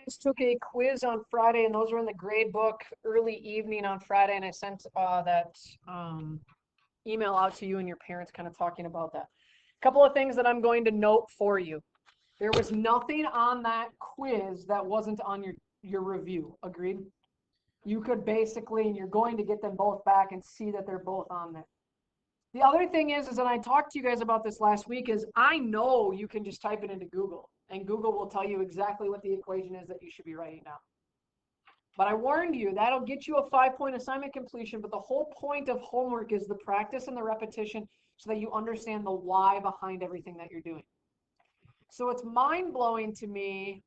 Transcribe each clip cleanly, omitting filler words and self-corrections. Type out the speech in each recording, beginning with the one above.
guys took a quiz on Friday, and those were in the grade book early evening on Friday, and I sent that email out to you and your parents kind of talking about that. A couple of things that I'm going to note for you. There was nothing on that quiz that wasn't on your review. Agreed? You could basically, and you're going to get them both back and see that they're both on there. The other thing is and I talked to you guys about this last week, is I know you can just type it into Google, and Google will tell you exactly what the equation is that you should be writing down. But I warned you, that'll get you a 5-point assignment completion, but the whole point of homework is the practice and the repetition so that you understand the why behind everything that you're doing. So what's mind-blowing to me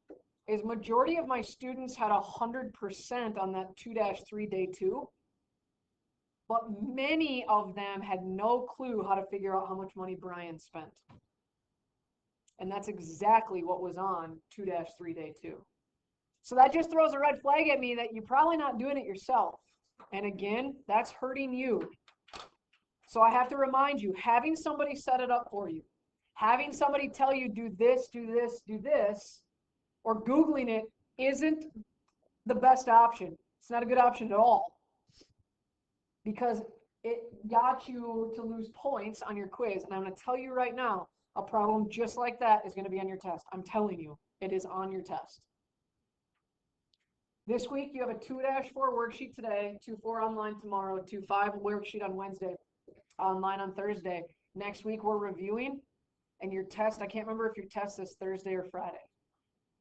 is majority of my students had 100% on that 2-3 day 2, but many of them had no clue how to figure out how much money Brian spent. And that's exactly what was on 2-3 day 2. So that just throws a red flag at me that you're probably not doing it yourself. And again, that's hurting you. So I have to remind you, having somebody set it up for you, having somebody tell you do this, do this, do this, or Googling it isn't the best option. It's not a good option at all, because it got you to lose points on your quiz. And I'm going to tell you right now, a problem just like that is going to be on your test. I'm telling you, it is on your test. This week, you have a 2-4 worksheet today, 2-4 online tomorrow, 2-5 worksheet on Wednesday, online on Thursday. Next week, we're reviewing, and your test, I can't remember if your test is Thursday or Friday.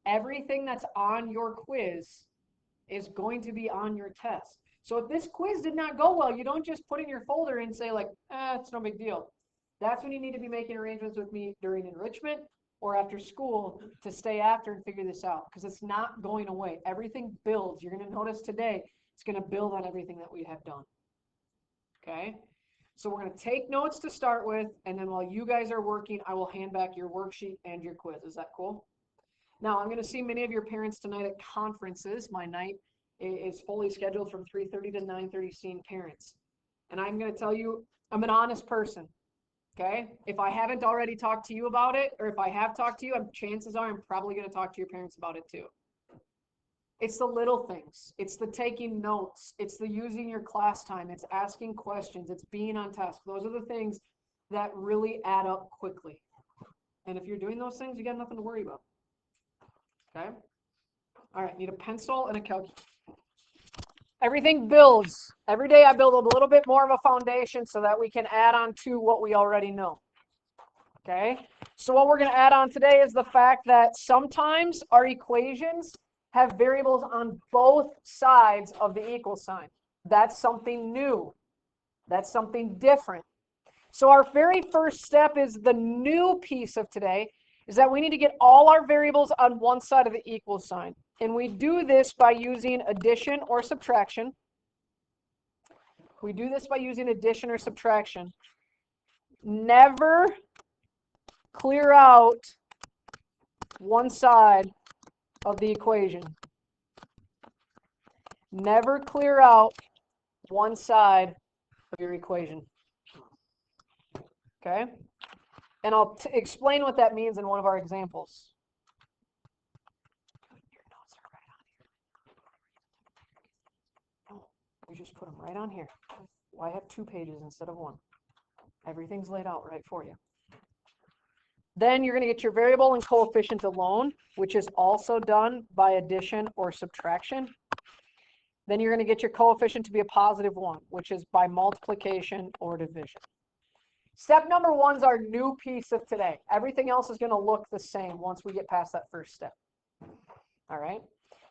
Everything that's on your quiz is going to be on your test. So if this quiz did not go well, you don't just put it in your folder and say like, it's no big deal. That's when you need to be making arrangements with me during enrichment or after school to stay after and figure this out, because it's not going away. Everything builds. You're going to notice today, it's going to build on everything that we have done. Okay? So we're going to take notes to start with, and then while you guys are working, I will hand back your worksheet and your quiz. Is that cool? Now, I'm going to see many of your parents tonight at conferences. My night is fully scheduled from 3:30 to 9:30 seeing parents. And I'm going to tell you, I'm an honest person. Okay? If I haven't already talked to you about it, or if I have talked to you, chances are I'm probably going to talk to your parents about it too. It's the little things. It's the taking notes. It's the using your class time. It's asking questions. It's being on task. Those are the things that really add up quickly. And if you're doing those things, you got nothing to worry about. Okay? All right, need a pencil and a calculator. Everything builds. Every day I build a little bit more of a foundation so that we can add on to what we already know. Okay? So what we're going to add on today is the fact that sometimes our equations have variables on both sides of the equal sign. That's something new. That's something different. So our very first step is the new piece of today, is that we need to get all our variables on one side of the equal sign. And we do this by using addition or subtraction. We do this by using addition or subtraction. Never clear out one side of the equation. Never clear out one side of your equation. Okay? And I'll explain what that means in one of our examples. We just put them right on here. Why have 2 pages instead of 1? Everything's laid out right for you. Then you're going to get your variable and coefficient alone, which is also done by addition or subtraction. Then you're going to get your coefficient to be a positive 1, which is by multiplication or division. Step number 1 is our new piece of today. Everything else is going to look the same once we get past that first step. All right?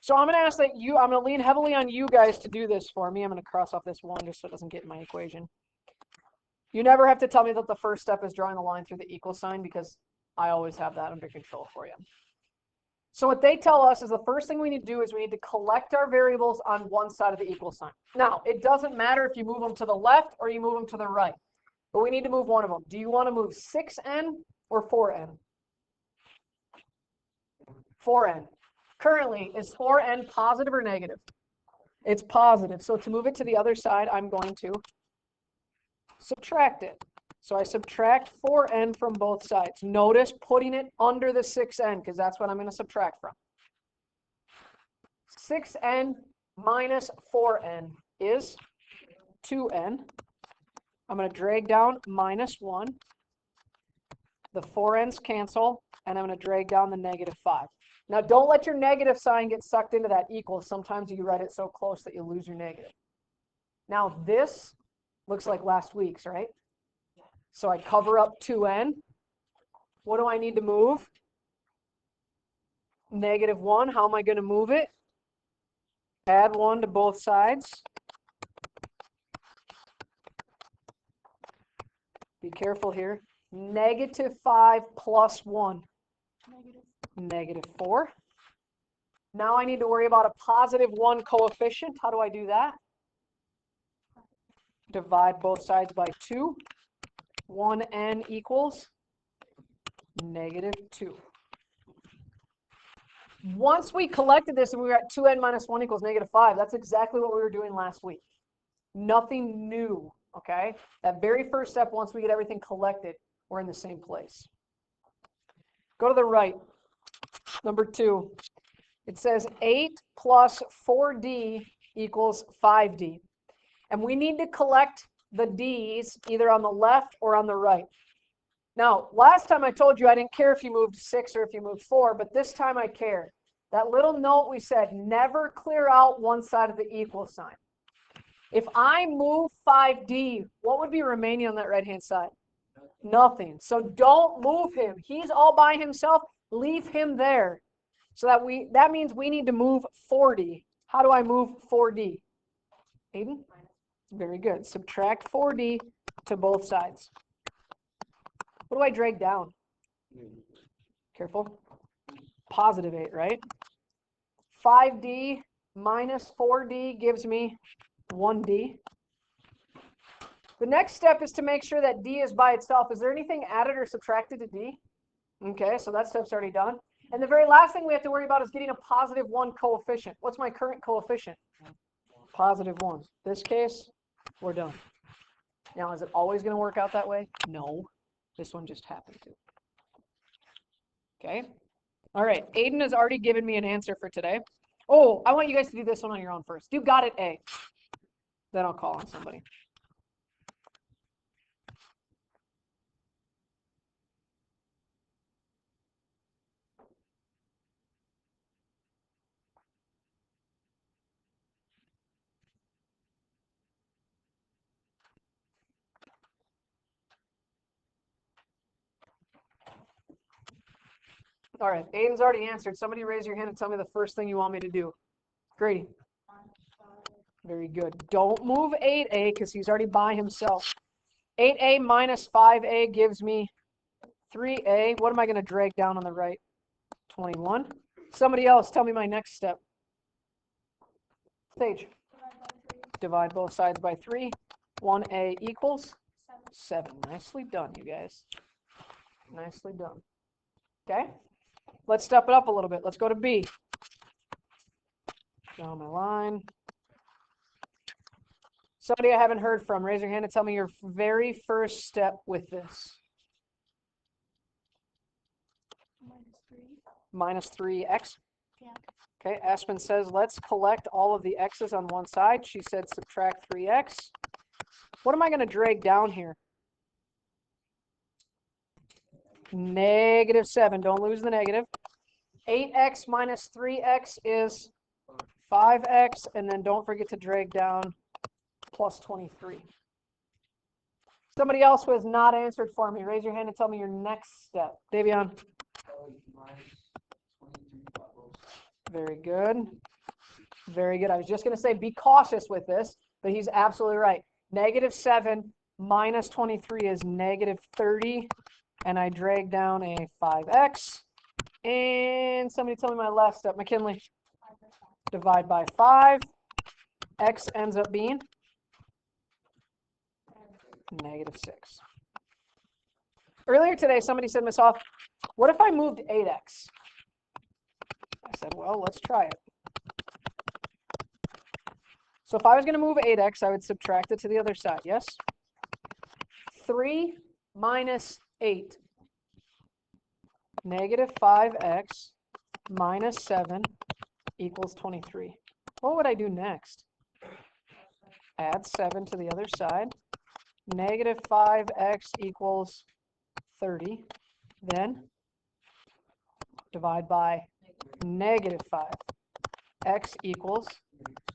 So I'm going to ask that I'm going to lean heavily on you guys to do this for me. I'm going to cross off this 1 just so it doesn't get in my equation. You never have to tell me that the first step is drawing the line through the equal sign, because I always have that under control for you. So what they tell us is the first thing we need to do is we need to collect our variables on one side of the equal sign. Now, it doesn't matter if you move them to the left or you move them to the right, but we need to move one of them. Do you want to move 6n or 4n? 4n. Currently, is 4n positive or negative? It's positive. So to move it to the other side, I'm going to subtract it. So I subtract 4n from both sides. Notice putting it under the 6n, because that's what I'm going to subtract from. 6n minus 4n is 2n. I'm going to drag down minus 1. The 4n's cancel, and I'm going to drag down the negative 5. Now, don't let your negative sign get sucked into that equal. Sometimes you write it so close that you lose your negative. Now, this looks like last week's, right? So I cover up 2n. What do I need to move? Negative 1. How am I going to move it? Add 1 to both sides. Be careful here. Negative 5 plus 1. Negative 4. Now I need to worry about a positive 1 coefficient. How do I do that? Divide both sides by 2. 1n equals negative 2. Once we collected this and we were at 2n minus 1 equals negative 5, that's exactly what we were doing last week. Nothing new, okay? That very first step, once we get everything collected, we're in the same place. Go to the right. Number 2. It says 8 plus 4d equals 5d. And we need to collect the d's either on the left or on the right. Now, last time I told you I didn't care if you moved 6 or if you moved 4, but this time I care. That little note we said, never clear out one side of the equal sign. If I move 5d, what would be remaining on that right-hand side? Nothing. So don't move him. He's all by himself. Leave him there. So that means we need to move 4d. How do I move 4d? Aiden? Very good. Subtract 4d to both sides. What do I drag down? Careful. Positive 8, right? 5d minus 4d gives me 1d. The next step is to make sure that d is by itself. Is there anything added or subtracted to d? Okay, so that step's already done. And the very last thing we have to worry about is getting a positive 1 coefficient. What's my current coefficient? Positive 1. This case, we're done. Now, is it always going to work out that way? No. This one just happened to. Okay. All right. Aiden has already given me an answer for today. Oh, I want you guys to do this one on your own first. Do got it A. Then I'll call on somebody. All right, Aiden's already answered. Somebody raise your hand and tell me the first thing you want me to do. Grady. Very good. Don't move 8a because he's already by himself. 8a minus 5a gives me 3a. What am I going to drag down on the right? 21. Somebody else, tell me my next step. Sage. Divide both sides by 3. 1a equals 7. Nicely done, you guys. Nicely done. Okay. Let's step it up a little bit. Let's go to B. Down my line. Somebody I haven't heard from, raise your hand and tell me your very first step with this. Minus 3x. Yeah. Okay, Aspen says, let's collect all of the x's on one side. She said subtract 3x. What am I going to drag down here? Negative 7. Don't lose the negative. 8x minus 3x is 5x. And then don't forget to drag down plus 23. Somebody else who has not answered for me, raise your hand and tell me your next step. Davion. Very good. Very good. I was just going to say be cautious with this, but he's absolutely right. Negative 7 minus 23 is negative 30. And I drag down a 5x. And somebody tell me my last step. McKinley. Divide by 5. X ends up being negative 6. Earlier today, somebody said, Miss Hoff, what if I moved 8x? I said, well, let's try it. So if I was going to move 8x, I would subtract it to the other side, yes? 3 minus 8. Negative 5x minus 7 equals 23. What would I do next? Add 7 to the other side. Negative 5x equals 30. Then divide by negative 5. X equals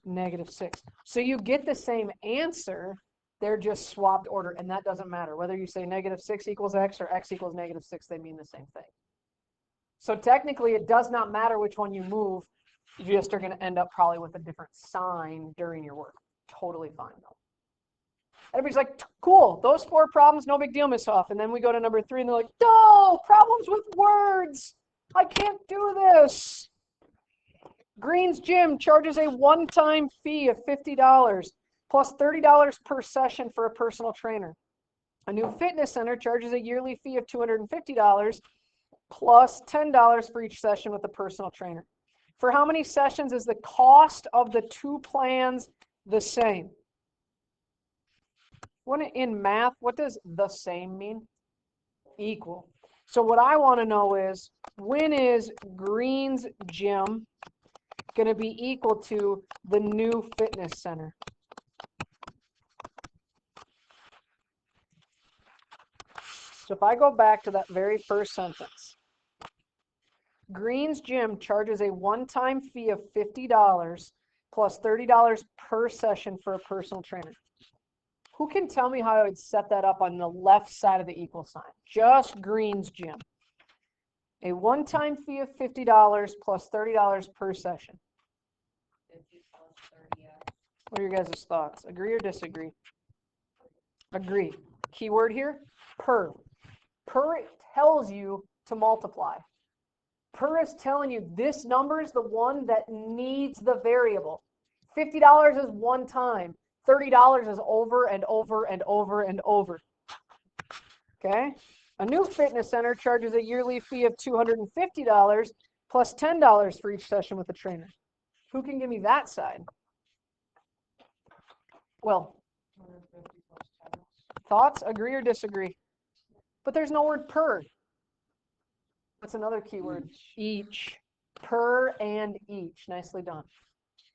negative 6. So you get the same answer, they're just swapped order, and that doesn't matter. Whether you say negative 6 equals x or x equals negative 6, they mean the same thing. So technically, it does not matter which one you move. You just are going to end up probably with a different sign during your work. Totally fine, though. Everybody's like, cool, those 4 problems, no big deal, Miss Hoff. And then we go to number 3, and they're like, no, problems with words. I can't do this. Green's Gym charges a one-time fee of $50 plus $30 per session for a personal trainer. A new fitness center charges a yearly fee of $250 plus $10 for each session with a personal trainer. For how many sessions is the cost of the 2 plans the same? In math, what does the same mean? Equal. So what I want to know is, when is Green's Gym going to be equal to the new fitness center? So if I go back to that very first sentence, Green's Gym charges a one-time fee of $50 plus $30 per session for a personal trainer. Who can tell me how I would set that up on the left side of the equal sign? Just Green's Gym. A one-time fee of $50 plus $30 per session. 50 plus 30x. What are your guys' thoughts? Agree or disagree? Agree. Keyword here, per. Per tells you to multiply. Per is telling you this number is the one that needs the variable. $50 is one time. $30 is over and over and over and over. Okay? A new fitness center charges a yearly fee of $250 plus $10 for each session with a trainer. Who can give me that side? Well, 250 plus 10. thoughts? Agree or disagree? But there's no word per. What's another keyword? Each. Per and each. Nicely done.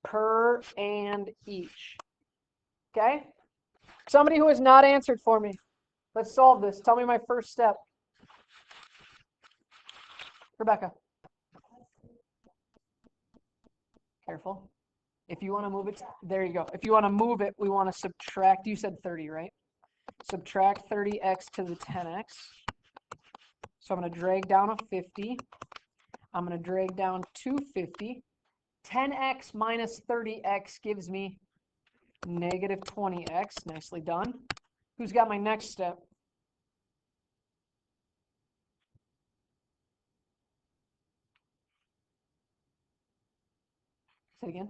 Per and each. Okay? Somebody who has not answered for me. Let's solve this. Tell me my first step. Rebecca. Careful. If you want to move it, there you go. If you want to move it, we want to subtract. You said 30, right? Subtract 30x to the 10x. So I'm going to drag down a 50. I'm going to drag down 250. 10x minus 30x gives me negative 20x. Nicely done. Who's got my next step? Say it again.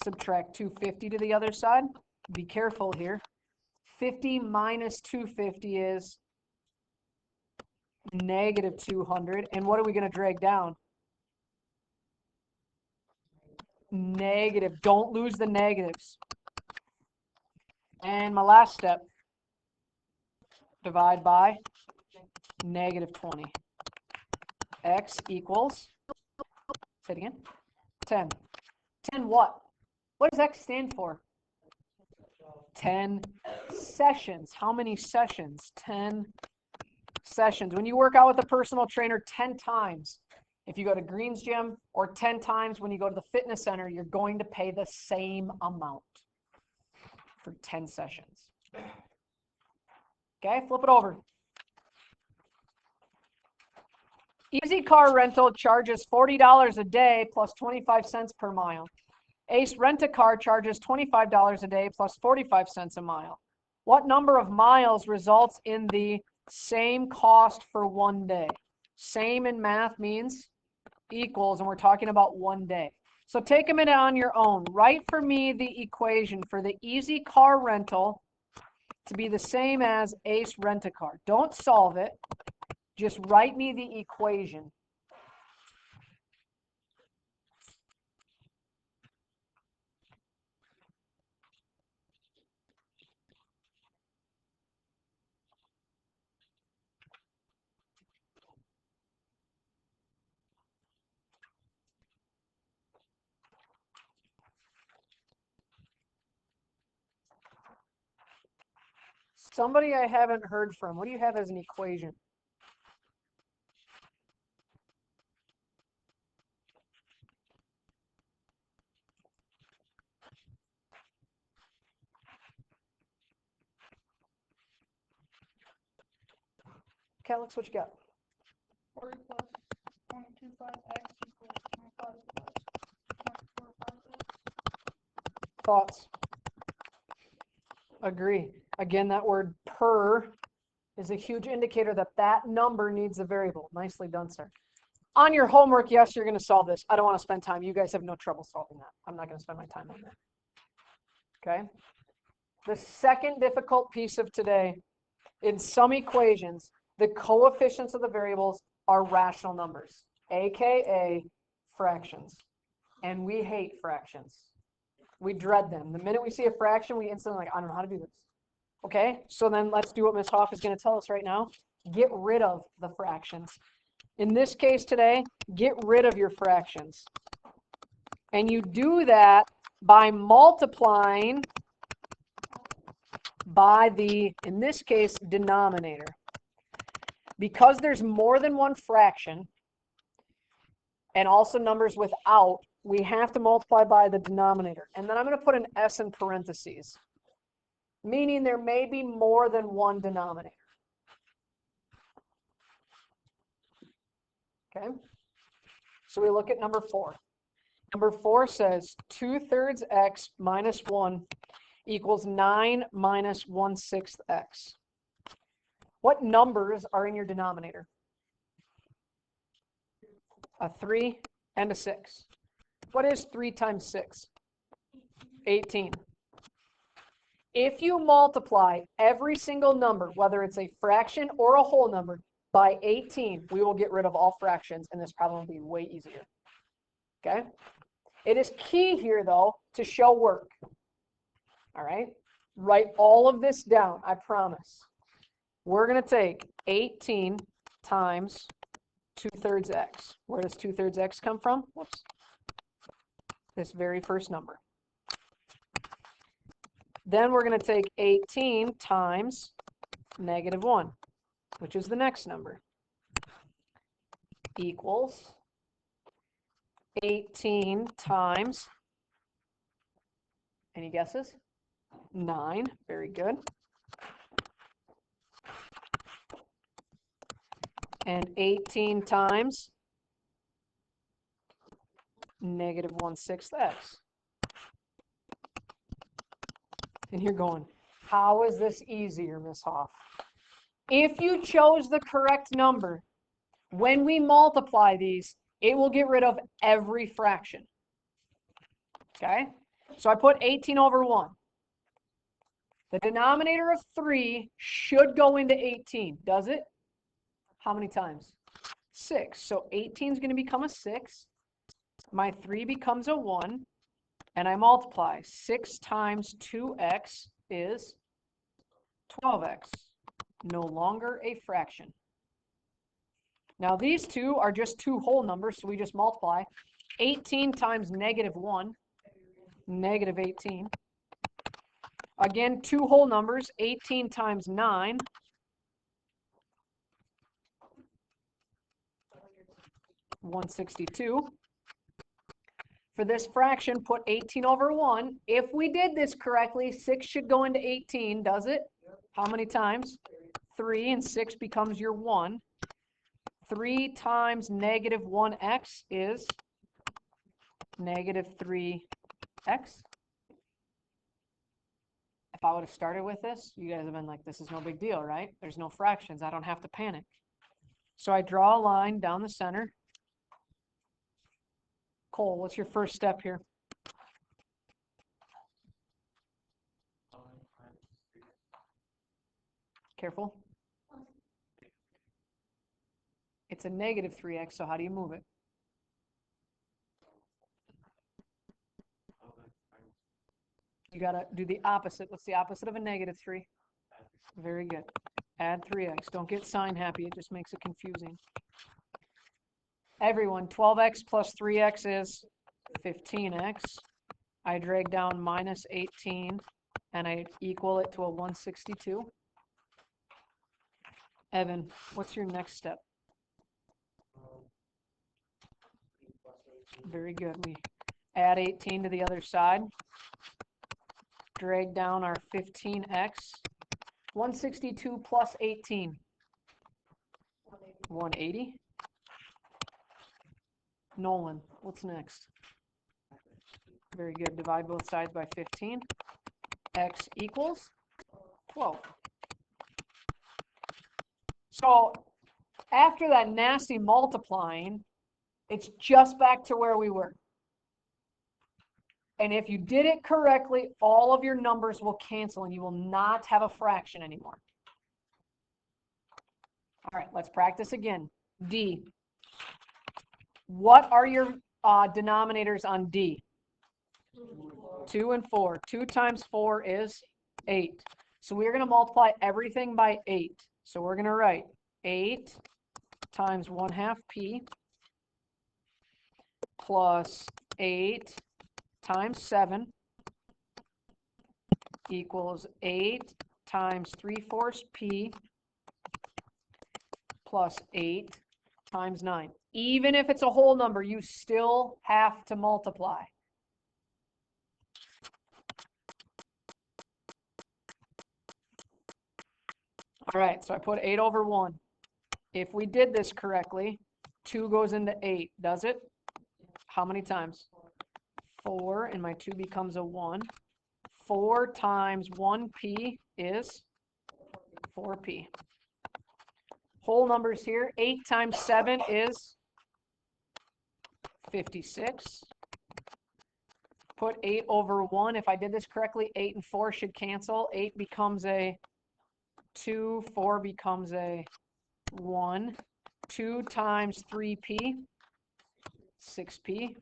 Subtract 250 to the other side. Be careful here. 50 minus 250 is negative 200. And what are we going to drag down? Negative. Don't lose the negatives. And my last step. Divide by negative 20. X equals, say it again, 10. 10 what? What does X stand for? 10 sessions. How many sessions? 10 sessions. When you work out with a personal trainer 10 times, if you go to Green's Gym, or 10 times when you go to the fitness center, you're going to pay the same amount for 10 sessions. Okay, flip it over. Easy Car Rental charges $40 a day plus 25 cents per mile. Ace Rent-A-Car charges $25 a day plus 45 cents a mile. What number of miles results in the same cost for one day? Same in math means equals, and we're talking about one day. So take a minute on your own. Write for me the equation for the Easy Car Rental to be the same as Ace Rent-A-Car. Don't solve it. Just write me the equation. Somebody I haven't heard from. What do you have as an equation? Okay, Alex, what you got? 40 plus 0.25x equals 25 plus 0.45x. Thoughts? Agree. Again, that word per is a huge indicator that that number needs a variable. Nicely done, sir. On your homework, yes, you're going to solve this. I don't want to spend time. You guys have no trouble solving that. I'm not going to spend my time on that. Okay? The second difficult piece of today, in some equations, the coefficients of the variables are rational numbers, aka fractions. And we hate fractions. We dread them. The minute we see a fraction, we instantly like, I don't know how to do this. Okay, so then let's do what Ms. Hoff is going to tell us right now. Get rid of the fractions. In this case today, get rid of your fractions. And you do that by multiplying by the, in this case, denominator. Because there's more than one fraction, and also numbers without, we have to multiply by the denominator. And then I'm going to put an S in parentheses, meaning there may be more than one denominator. Okay? So we look at number 4. Number 4 says 2/3 x minus 1 equals 9 minus 1/6 x. What numbers are in your denominator? A 3 and a 6. What is 3 times 6? 18. If you multiply every single number, whether it's a fraction or a whole number, by 18, we will get rid of all fractions, and this problem will be way easier. Okay? It is key here, though, to show work. All right? Write all of this down, I promise. We're going to take 18 times 2/3 x. Where does 2/3 x come from? Whoops. This very first number. Then we're going to take 18 times -1, which is the next number, equals 18 times, any guesses? 9, very good. And 18 times -1/6 x. And you're going, how is this easier, Ms. Hoff? If you chose the correct number, when we multiply these, it will get rid of every fraction. Okay? So I put 18 over 1. The denominator of 3 should go into 18, does it? How many times? 6. So 18 is going to become a 6. My 3 becomes a 1. And I multiply. 6 times 2x is 12x. No longer a fraction. Now these two are just two whole numbers, so we just multiply. 18 times -1, -18. Again, two whole numbers, 18 times 9, 162. For this fraction, put 18 over 1. If we did this correctly, 6 should go into 18, does it? How many times? 3, and 6 becomes your 1. 3 times -1x is -3x. If I would have started with this, you guys have been like, this is no big deal, right? There's no fractions. I don't have to panic. So I draw a line down the center. Cole, what's your first step here? Careful. It's a -3x, so how do you move it? You got to do the opposite. What's the opposite of a -3? Very good. Add 3x. Don't get sign happy. It just makes it confusing. Everyone, 12x plus 3x is 15x. I drag down -18, and I equal it to a 162. Evan, what's your next step? Very good. We add 18 to the other side. Drag down our 15x. 162 plus 18. 180. Nolan, what's next? Very good. Divide both sides by 15. X equals 12. So after that nasty multiplying, it's just back to where we were. And if you did it correctly, all of your numbers will cancel and you will not have a fraction anymore. All right, let's practice again. D. What are your denominators on D? 2 and 4. 2 times 4 is 8. So we're going to multiply everything by 8. So we're going to write 8 times 1/2 p plus 8 times 7 equals 8 times 3/4 p plus 8 times 9. Even if it's a whole number, you still have to multiply. All right, so I put 8 over 1. If we did this correctly, 2 goes into 8, does it? How many times? 4, and my 2 becomes a 1. 4 times 1p is 4p. Whole numbers here. 8 times 7 is 56. Put 8 over 1. If I did this correctly, 8 and 4 should cancel. 8 becomes a 2. 4 becomes a 1. 2 times 3p, 6p.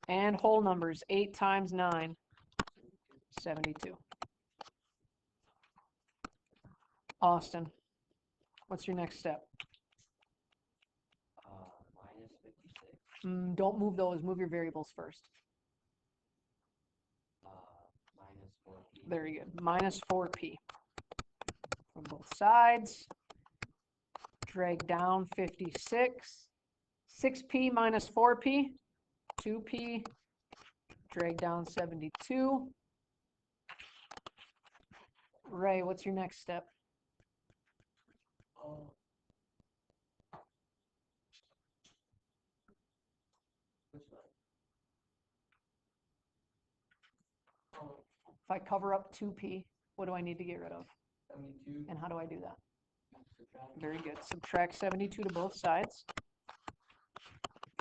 And whole numbers. 8 times 9, 72. Austin, what's your next step? Minus 56. Don't move those. Move your variables first. Minus 4p. Very good. Minus 4p. From both sides. Drag down 56. 6p minus 4p. 2p. Drag down 72. Ray, what's your next step? Which one? If I cover up 2p, what do I need to get rid of? 72. And how do I do that? Subtract. Very good. Subtract 72 to both sides.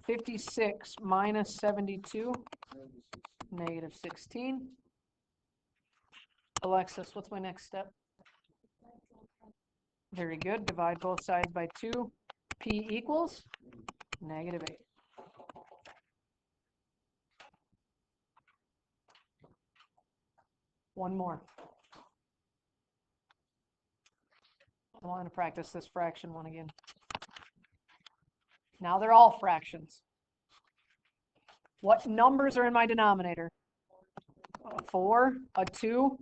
56 minus 72, negative 16. Alexis, what's my next step? Very good. Divide both sides by 2. P equals negative 8. One more. I want to practice this fraction one again. Now they're all fractions. What numbers are in my denominator? A 4, a 2,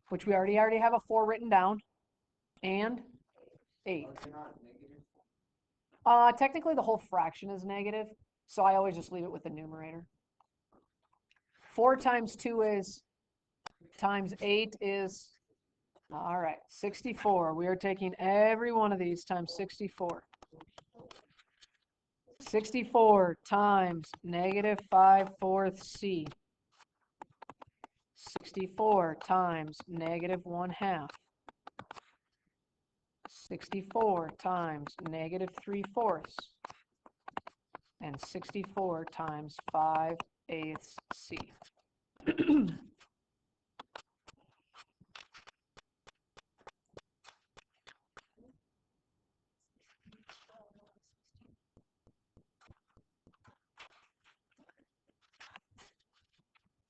which we already have a 4 written down, and 8. They're not negative. Technically the whole fraction is negative, so I always just leave it with the numerator. 4 times 2 is, times 8 is, all right, 64. We are taking every one of these times 64. 64 times negative 5/4 c. 64 times negative 1/2. 64 times negative 3/4. And 64 times 5/8 c.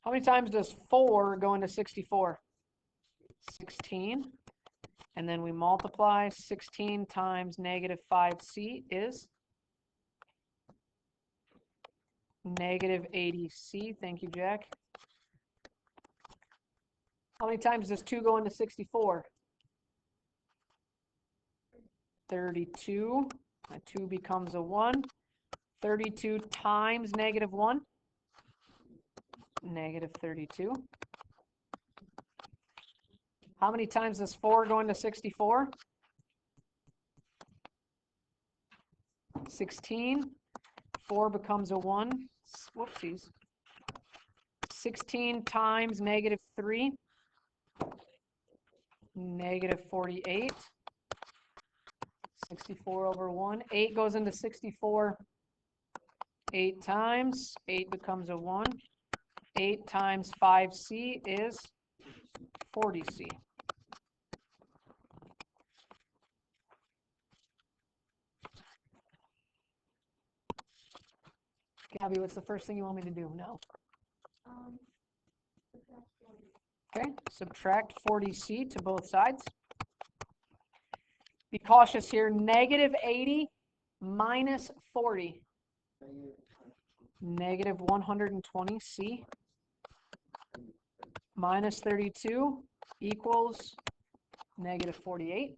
How many times does 4 go into 64? 16. And then we multiply 16 times negative 5c is negative 80c. Thank you, Jack. How many times does 2 go into 64? 32, a 2 becomes a 1. 32 times negative 1, negative 32. How many times does 4 go into 64? 16. 4 becomes a 1. Whoopsies. 16 times negative 3, negative 48. 64 over 1. 8 goes into 64 8 times. 8 becomes a 1. 8 times 5c is 40c. Gabby, what's the first thing you want me to do? No. Okay, subtract 40c to both sides. Be cautious here. Negative 80 minus 40. Negative 120c minus 32 equals negative 48.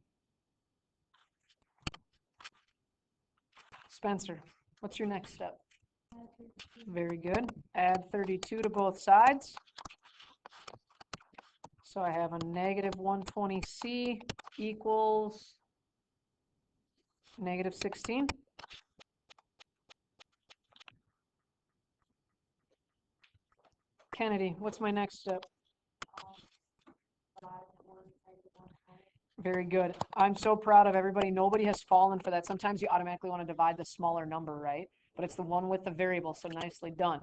Spencer, what's your next step? Very good. Add 32 to both sides. So I have a negative 120c equals negative 16. Kennedy, what's my next step? Very good. I'm so proud of everybody. Nobody has fallen for that. Sometimes you automatically want to divide the smaller number, right? But it's the one with the variable, so nicely done.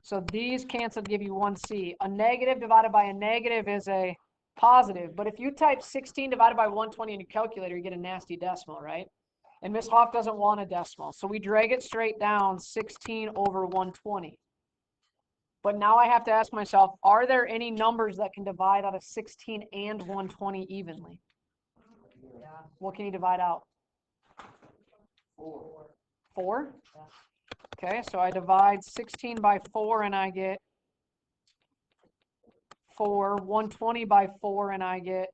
So these cancel to give you 1c. A negative divided by a negative is a positive. But if you type 16 divided by 120 in your calculator, you get a nasty decimal, right? And Ms. Hoff doesn't want a decimal. So we drag it straight down, 16 over 120. But now I have to ask myself, are there any numbers that can divide out of 16 and 120 evenly? Yeah. What can you divide out? 4. 4? Okay, so I divide 16 by 4 and I get 4. 120 by 4 and I get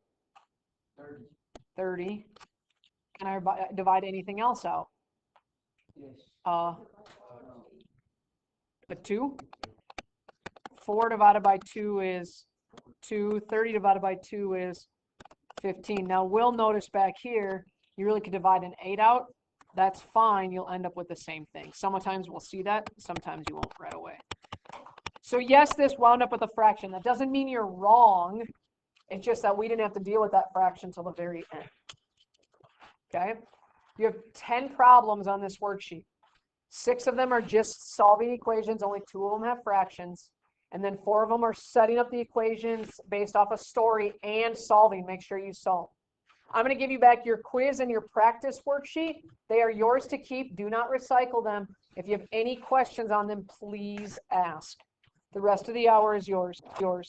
30. 30. Can I divide anything else out? Yes. A No. 2. 4 divided by 2 is 2. 30 divided by 2 is 15. Now we'll notice back here, you really could divide an 8 out. That's fine. You'll end up with the same thing. Sometimes we'll see that. Sometimes you won't right away. So yes, this wound up with a fraction. That doesn't mean you're wrong. It's just that we didn't have to deal with that fraction till the very end. Okay? You have 10 problems on this worksheet. 6 of them are just solving equations. Only 2 of them have fractions. And then 4 of them are setting up the equations based off a story and solving. Make sure you solve. I'm going to give you back your quiz and your practice worksheet. They are yours to keep. Do not recycle them. If you have any questions on them, please ask. The rest of the hour is yours.